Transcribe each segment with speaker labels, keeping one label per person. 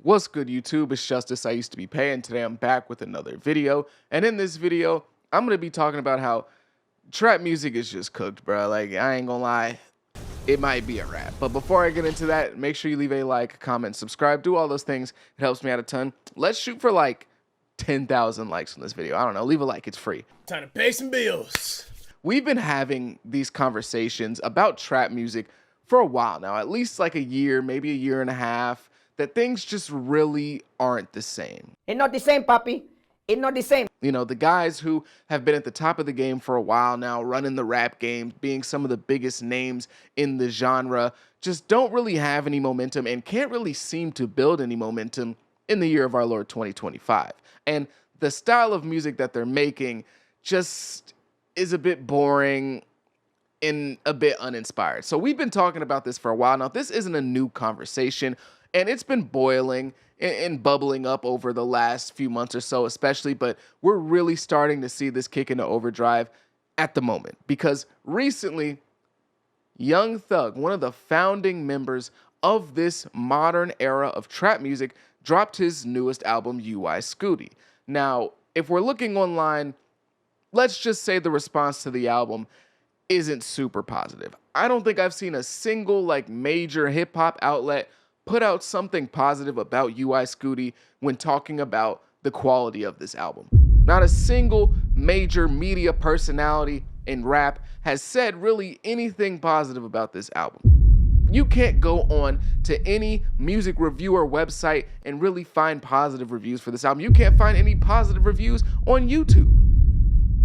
Speaker 1: What's good, YouTube? It's Justice I used to be paying. Today I'm back with another video. And in this video, I'm going to be talking about how trap music is just cooked, bro. Like, I ain't gonna lie, it might be a rap. But before I get into that, make sure you leave a like, comment, subscribe, do all those things. It helps me out a ton. Let's shoot for like 10,000 likes on this video. I don't know, leave a like, it's free.
Speaker 2: Time to pay some bills.
Speaker 1: We've been having these conversations about trap music for a while now, at least like a year, maybe a year and a half, that things just really aren't the same.
Speaker 3: It's not the same, papi. It's not the same.
Speaker 1: You know, the guys who have been at the top of the game for a while now, running the rap game, being some of the biggest names in the genre, just don't really have any momentum and can't really seem to build any momentum in the year of our Lord 2025. And the style of music that they're making just is a bit boring and a bit uninspired. So we've been talking about this for a while now. This isn't a new conversation, and it's been boiling and bubbling up over the last few months or so especially, but we're really starting to see this kick into overdrive at the moment because recently Young Thug, one of the founding members of this modern era of trap music, dropped his newest album, UI Scooty. Now, if we're looking online, let's just say the response to the album isn't super positive. I don't think I've seen a single major hip hop outlet put out something positive about UI Scooty when talking about the quality of this album. Not a single major media personality in rap has said really anything positive about this album. You can't go on to any music reviewer website and really find positive reviews for this album. You can't find any positive reviews on YouTube.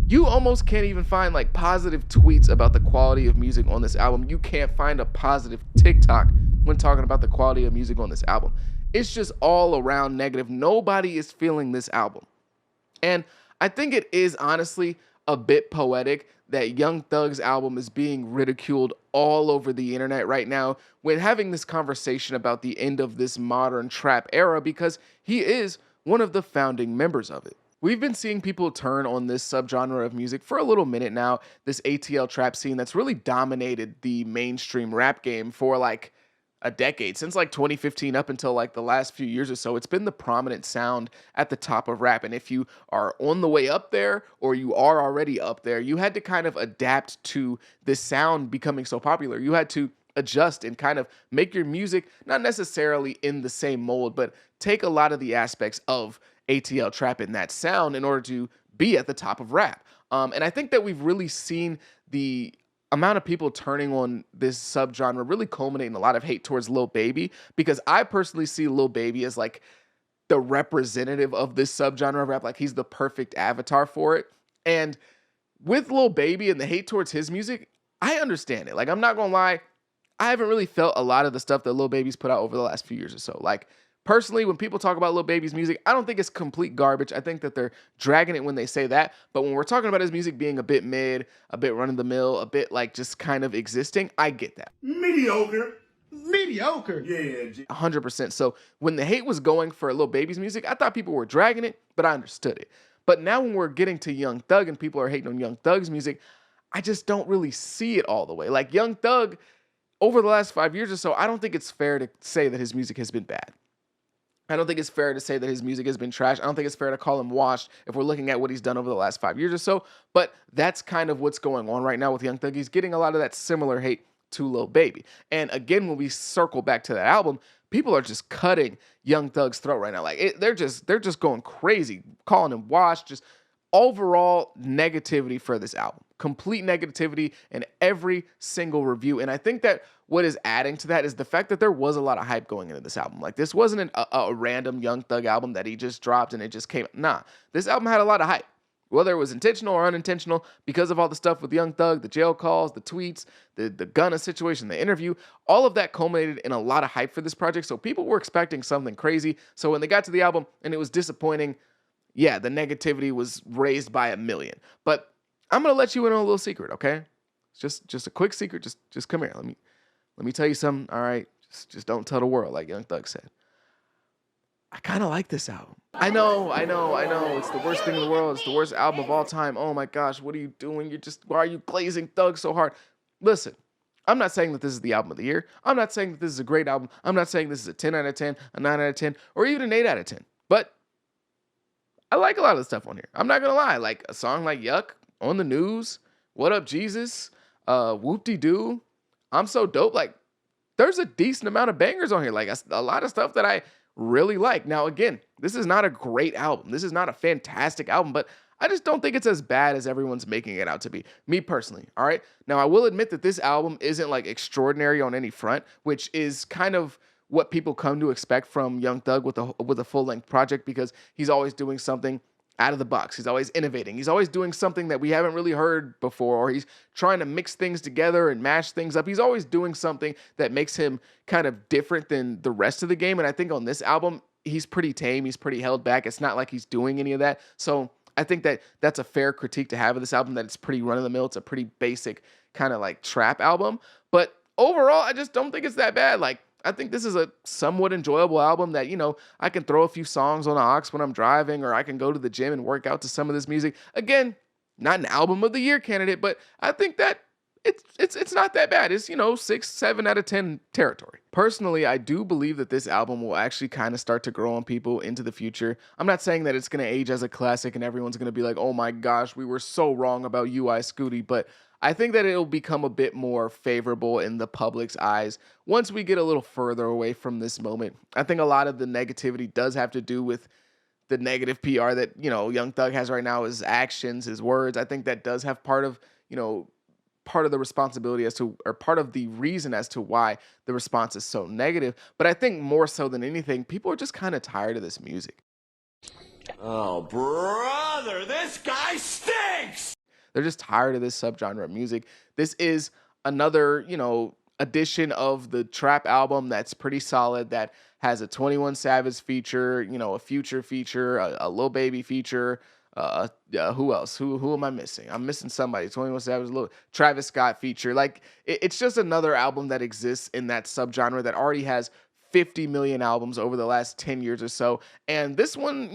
Speaker 1: You almost can't even find positive tweets about the quality of music on this album. You can't find a positive TikTok when talking about the quality of music on this album. It's just all around negative. Nobody is feeling this album. And I think it is honestly a bit poetic that Young Thug's album is being ridiculed all over the internet right now when having this conversation about the end of this modern trap era because he is one of the founding members of it. We've been seeing people turn on this subgenre of music for a little minute now, this ATL trap scene that's really dominated the mainstream rap game for a decade, since 2015 up until the last few years or so. It's been the prominent sound at the top of rap. And if you are on the way up there or you are already up there, you had to kind of adapt to this sound becoming so popular. You had to adjust and kind of make your music not necessarily in the same mold, but take a lot of the aspects of ATL trap in that sound in order to be at the top of rap. And I think that we've really seen the amount of people turning on this subgenre really culminating a lot of hate towards Lil Baby, because I personally see Lil Baby as the representative of this subgenre of rap. He's the perfect avatar for it. And with Lil Baby and the hate towards his music, I understand it. I'm not gonna lie, I haven't really felt a lot of the stuff that Lil Baby's put out over the last few years or so. Personally, when people talk about Lil Baby's music, I don't think it's complete garbage. I think that they're dragging it when they say that. But when we're talking about his music being a bit mid, a bit run-of-the-mill, a bit just kind of existing, I get that.
Speaker 2: Mediocre.
Speaker 1: Yeah. 100%. So when the hate was going for Lil Baby's music, I thought people were dragging it, but I understood it. But now when we're getting to Young Thug and people are hating on Young Thug's music, I just don't really see it all the way. Young Thug, over the last 5 years or so, I don't think it's fair to say that his music has been bad. I don't think it's fair to say that his music has been trash. I don't think it's fair to call him washed if we're looking at what he's done over the last 5 years or so. But that's kind of what's going on right now with Young Thug. He's getting a lot of that similar hate to Lil Baby. And again, when we circle back to that album, people are just cutting Young Thug's throat right now. They're just going crazy, calling him washed. Just overall negativity for this album. Complete negativity in every single review. And I think that what is adding to that is the fact that there was a lot of hype going into this album. This wasn't a random Young Thug album that he just dropped and it just came. Nah, this album had a lot of hype. Whether it was intentional or unintentional, because of all the stuff with Young Thug, the jail calls, the tweets, the Gunna situation, the interview, all of that culminated in a lot of hype for this project. So people were expecting something crazy. So when they got to the album and it was disappointing, yeah, the negativity was raised by a million. But I'm gonna let you in on a little secret, okay? It's just a quick secret. Just come here. Let me tell you something. All right, just don't tell the world, like Young Thug said. I kind of like this album. I know. It's the worst thing in the world. It's the worst album of all time. Oh my gosh, what are you doing? Why are you glazing Thug so hard? Listen, I'm not saying that this is the album of the year. I'm not saying that this is a great album. I'm not saying this is a 10 out of 10, a 9 out of 10, or even an 8 out of 10. But I like a lot of the stuff on here. I'm not gonna lie. Like a song like Yuck, On the News, What Up Jesus, Whoop De Doo, I'm So Dope. Like there's a decent amount of bangers on here. Like a lot of stuff that I really like. Now, again, this is not a great album. This is not a fantastic album, but I just don't think it's as bad as everyone's making it out to be. Me personally, all right? Now, I will admit that this album isn't like extraordinary on any front, which is kind of what people come to expect from Young Thug with a full-length project because he's always doing something out of the box. He's always innovating. He's always doing something that we haven't really heard before, or he's trying to mix things together and mash things up. He's always doing something that makes him kind of different than the rest of the game. And I think on this album, he's pretty tame. He's pretty held back. It's not like he's doing any of that. So I think that that's a fair critique to have of this album, that it's pretty run-of-the-mill. It's a pretty basic kind of like trap album. But overall, I just don't think it's that bad. Like, I think this is a somewhat enjoyable album that, I can throw a few songs on the aux when I'm driving, or I can go to the gym and work out to some of this music. Again, not an album of the year candidate, but I think that it's not that bad. It's, 6, 7 out of 10 territory. Personally, I do believe that this album will actually kind of start to grow on people into the future. I'm not saying that it's going to age as a classic and everyone's going to be like, oh my gosh, we were so wrong about UI Scooty, but I think that it'll become a bit more favorable in the public's eyes once we get a little further away from this moment. I think a lot of the negativity does have to do with the negative PR that, Young Thug has right now, his actions, his words. I think that does have part of the responsibility or part of the reason as to why the response is so negative. But I think more so than anything, people are just kind of tired of this music.
Speaker 2: Oh, brother, this guy stinks!
Speaker 1: They're just tired of this subgenre of music. This is another, edition of the trap album that's pretty solid, that has a 21 Savage feature, a Future feature, a Lil Baby feature. Who else? Who am I missing? I'm missing somebody. 21 Savage, Travis Scott feature. Like it's just another album that exists in that subgenre that already has 50 million albums over the last 10 years or so. And this one,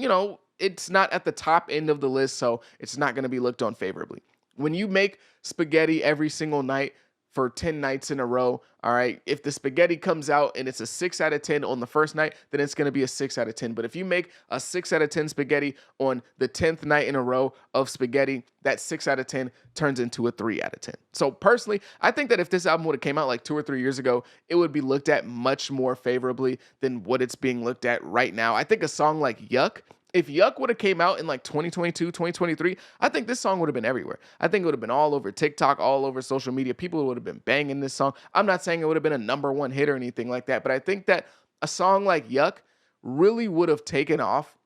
Speaker 1: it's not at the top end of the list, so it's not going to be looked on favorably. When you make spaghetti every single night for 10 nights in a row, all right, if the spaghetti comes out and it's a 6 out of 10 on the first night, then it's going to be a 6 out of 10. But if you make a 6 out of 10 spaghetti on the 10th night in a row of spaghetti, that 6 out of 10 turns into a 3 out of 10. So personally, I think that if this album would have came out like 2 or 3 years ago, it would be looked at much more favorably than what it's being looked at right now. I think a song like Yuck, if Yuck would have came out in like 2022, 2023, I think this song would have been everywhere. I think it would have been all over TikTok, all over social media. People would have been banging this song. I'm not saying it would have been a #1 hit or anything like that, but I think that a song like Yuck really would have taken off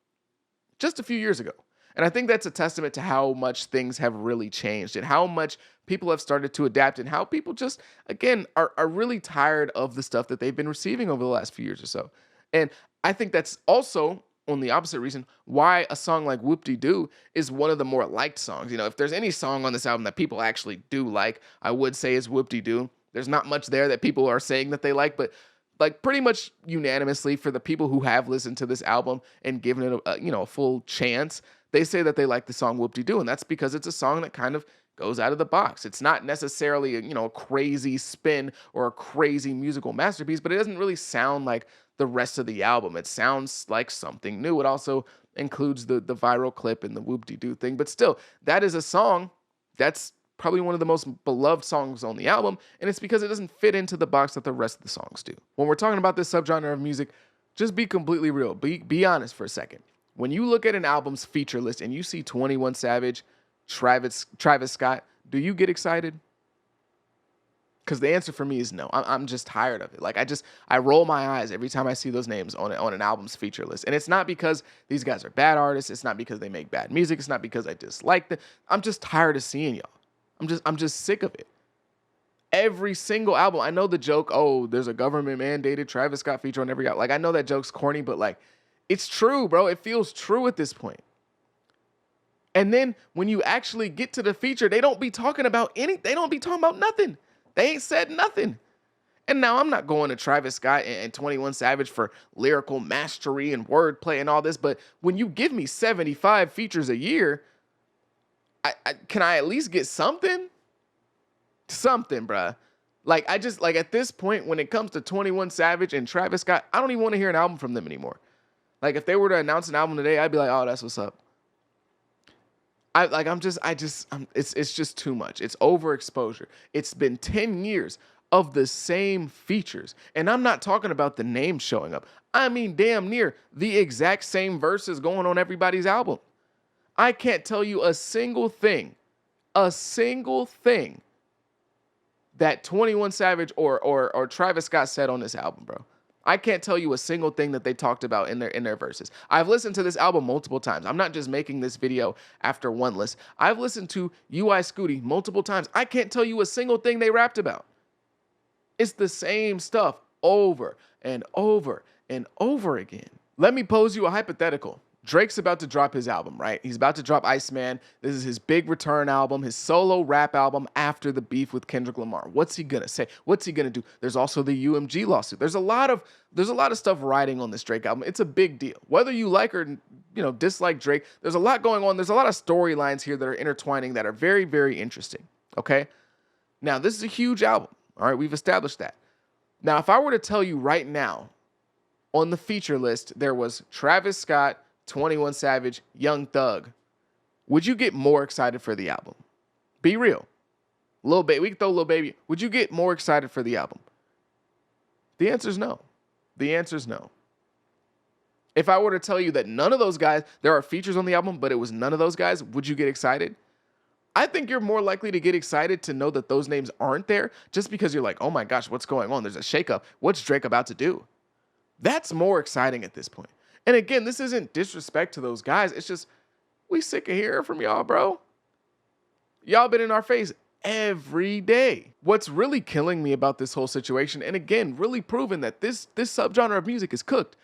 Speaker 1: just a few years ago. And I think that's a testament to how much things have really changed and how much people have started to adapt and how people just, again, are really tired of the stuff that they've been receiving over the last few years or so. And I think that's also, on the opposite reason, why a song like Whoop De Doo is one of the more liked songs. If there's any song on this album that people actually do like, I would say is Whoop De Doo. There's not much there that people are saying that they like, but like pretty much unanimously for the people who have listened to this album and given it a full chance, they say that they like the song Whoop De Doo, and that's because it's a song that kind of goes out of the box. It's not necessarily a crazy spin or a crazy musical masterpiece, but it doesn't really sound like the rest of the album. It sounds like something new. It also includes the viral clip and the Whoop De Doo thing, but still, that is a song that's probably one of the most beloved songs on the album, and it's because it doesn't fit into the box that the rest of the songs do. When we're talking about this subgenre of music, just be completely real. Be honest for a second. When you look at an album's feature list and you see 21 Savage, Travis Scott, do you get excited? Because the answer for me is no. I'm just tired of it. Like I roll my eyes every time I see those names on an album's feature list. And it's not because these guys are bad artists. It's not because they make bad music. It's not because I dislike them. I'm just tired of seeing y'all. I'm just sick of it. Every single album. I know the joke, oh, there's a government mandated Travis Scott feature on every album. Like I know that joke's corny, but like it's true, bro. It feels true at this point. And then when you actually get to the feature, they don't be talking about they don't be talking about nothing. They ain't said nothing. And now I'm not going to Travis Scott and 21 Savage for lyrical mastery and wordplay and all this, but when you give me 75 features a year, can I at least get something? Something, bruh. Like, I just, like, at this point, when it comes to 21 Savage and Travis Scott, I don't even want to hear an album from them anymore. Like, if they were to announce an album today, I'd be like, oh, that's what's up. It's just too much. It's overexposure. It's been 10 years of the same features. And I'm not talking about the name showing up. I mean, damn near the exact same verses going on everybody's album. I can't tell you a single thing that 21 Savage or Travis Scott said on this album, bro. I can't tell you a single thing that they talked about in their verses. I've listened to this album multiple times. I'm not just making this video after one list. I've listened to UI Scooty multiple times. I can't tell you a single thing they rapped about. It's the same stuff over and over and over again. Let me pose you a hypothetical. Drake's about to drop his album, right? He's about to drop Iceman. This is his big return album, his solo rap album after the beef with Kendrick Lamar. What's he gonna say? What's he gonna do? There's also the UMG lawsuit. There's a lot of stuff riding on this Drake album. It's a big deal. Whether you like or dislike Drake, there's a lot going on. There's a lot of storylines here that are intertwining that are very, very interesting. Okay? Now, this is a huge album. All right, we've established that. Now, if I were to tell you right now, on the feature list, there was Travis Scott, 21 Savage, Young Thug, would you get more excited for the album? Be real. Lil Baby, we can throw Lil Baby. Would you get more excited for the album? The answer is no. The answer is no. If I were to tell you that none of those guys, there are features on the album, but it was none of those guys, would you get excited? I think you're more likely to get excited to know that those names aren't there just because you're like, oh my gosh, what's going on? There's a shakeup. What's Drake about to do? That's more exciting at this point. And again, this isn't disrespect to those guys. It's just, we sick of hearing from y'all, bro. Y'all been in our face every day. What's really killing me about this whole situation, and again, really proving that this subgenre of music is cooked,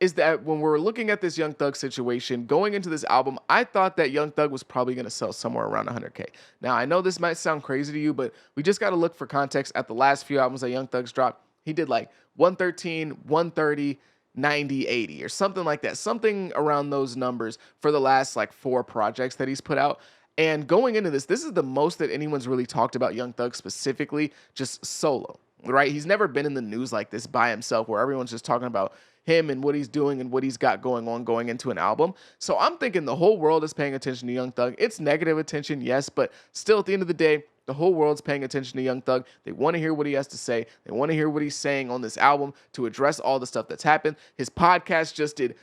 Speaker 1: is that when we're looking at this Young Thug situation, going into this album, I thought that Young Thug was probably going to sell somewhere around 100K. Now, I know this might sound crazy to you, but we just got to look for context. At the last few albums that Young Thug's dropped, he did like 113, 130, 90, 80 or something like that, something around those numbers for the last like 4 projects that he's put out. And going into this is the most that anyone's really talked about Young Thug specifically, just solo, right? He's never been in the news like this by himself where everyone's just talking about him and what he's doing and what he's got going on going into an album. So I'm thinking the whole world is paying attention to Young Thug. It's negative attention, yes, but still at the end of the day, the whole world's paying attention to Young Thug. They want to hear what he has to say. They want to hear what he's saying on this album to address all the stuff that's happened. His podcast did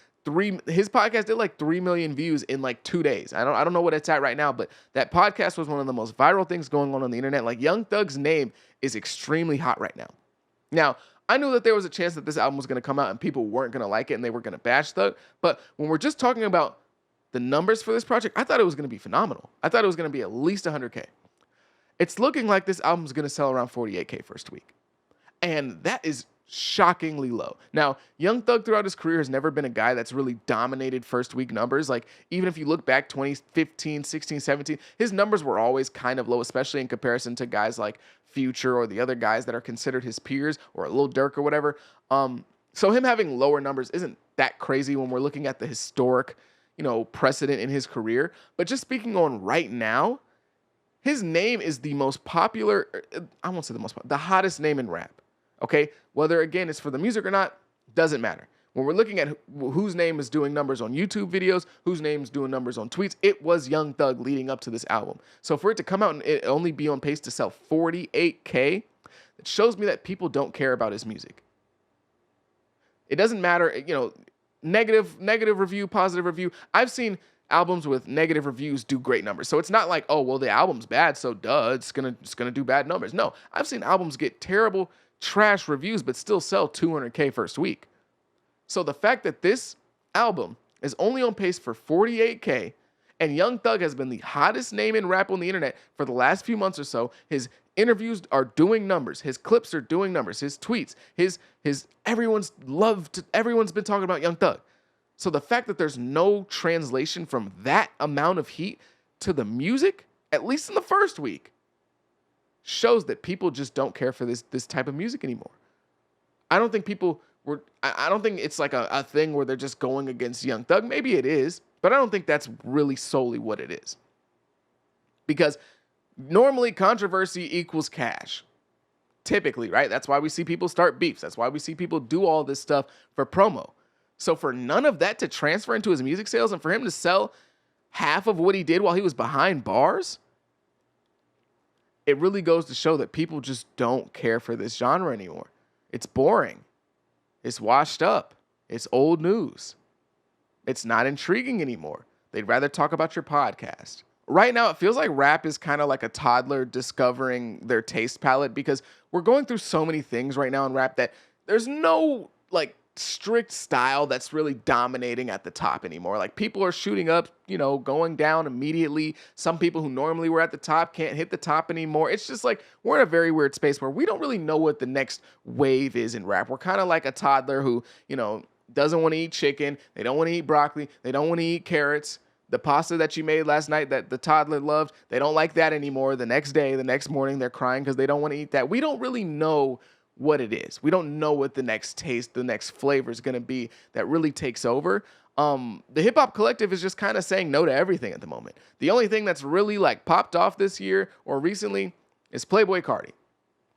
Speaker 1: like 3 million views in like 2 days. I don't know what it's at right now, but that podcast was one of the most viral things going on the internet. Like, Young Thug's name is extremely hot right now. Now, I knew that there was a chance that this album was going to come out and people weren't going to like it and they were going to bash Thug. But when we're just talking about the numbers for this project, I thought it was going to be phenomenal. I thought it was going to be at least 100K. It's looking like this album's going to sell around 48K first week. And that is shockingly low. Now, Young Thug throughout his career has never been a guy that's really dominated first week numbers. Like, even if you look back 2015, 16, 17, his numbers were always kind of low, especially in comparison to guys like Future or the other guys that are considered his peers, or Lil Durk or whatever. So him having lower numbers isn't that crazy when we're looking at the historic, precedent in his career. But just speaking on right now, his name is the most popular, I won't say the most popular, the hottest name in rap, okay? Whether, again, it's for the music or not, doesn't matter. When we're looking at whose name is doing numbers on YouTube videos, whose name is doing numbers on tweets, it was Young Thug leading up to this album. So for it to come out and it only be on pace to sell 48K, it shows me that people don't care about his music. It doesn't matter, negative review, positive review. I've seen albums with negative reviews do great numbers. So it's not like, oh, well, the album's bad, so duh, it's gonna do bad numbers. No, I've seen albums get terrible, trash reviews, but still sell 200K first week. So the fact that this album is only on pace for 48K, and Young Thug has been the hottest name in rap on the internet for the last few months or so, his interviews are doing numbers, his clips are doing numbers, his tweets, everyone's been talking about Young Thug. So the fact that there's no translation from that amount of heat to the music, at least in the first week, shows that people just don't care for this type of music anymore. I don't think I don't think it's like a thing where they're just going against Young Thug. Maybe it is, but I don't think that's really solely what it is. Because normally controversy equals cash. typically, right? That's why we see people start beefs. That's why we see people do all this stuff for promo. So for none of that to transfer into his music sales and for him to sell half of what he did while he was behind bars, it really goes to show that people just don't care for this genre anymore. It's boring. It's washed up. It's old news. It's not intriguing anymore. They'd rather talk about your podcast. Right now, it feels like rap is kind of like a toddler discovering their taste palette because we're going through so many things right now in rap that there's no like strict style that's really dominating at the top anymore. Like people are shooting up, going down immediately. Some people who normally were at the top can't hit the top anymore. It's just like we're in a very weird space where we don't really know what the next wave is in rap. We're kind of like a toddler who, doesn't want to eat chicken. They don't want to eat broccoli. They don't want to eat carrots. The pasta that you made last night that the toddler loved, they don't like that anymore. The next day, the next morning, they're crying because they don't want to eat that. We don't really know what it is. We don't know what the next taste, the next flavor is going to be that really takes over. The hip hop collective is just kind of saying no to everything at the moment. The only thing that's really like popped off this year or recently is Playboi Carti.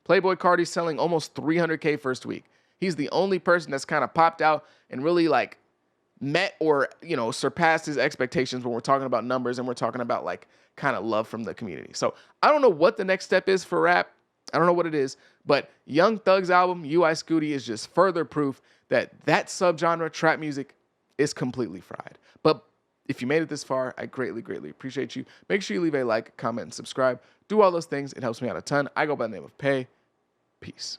Speaker 1: Playboi Carti selling almost 300K first week. He's the only person that's kind of popped out and really like met or, surpassed his expectations when we're talking about numbers and we're talking about like kind of love from the community. So I don't know what the next step is for rap. I don't know what it is, but Young Thug's album, UI Scooty, is just further proof that subgenre, trap music, is completely fried. But if you made it this far, I greatly, greatly appreciate you. Make sure you leave a like, comment, and subscribe. Do all those things. It helps me out a ton. I go by the name of Pay. Peace.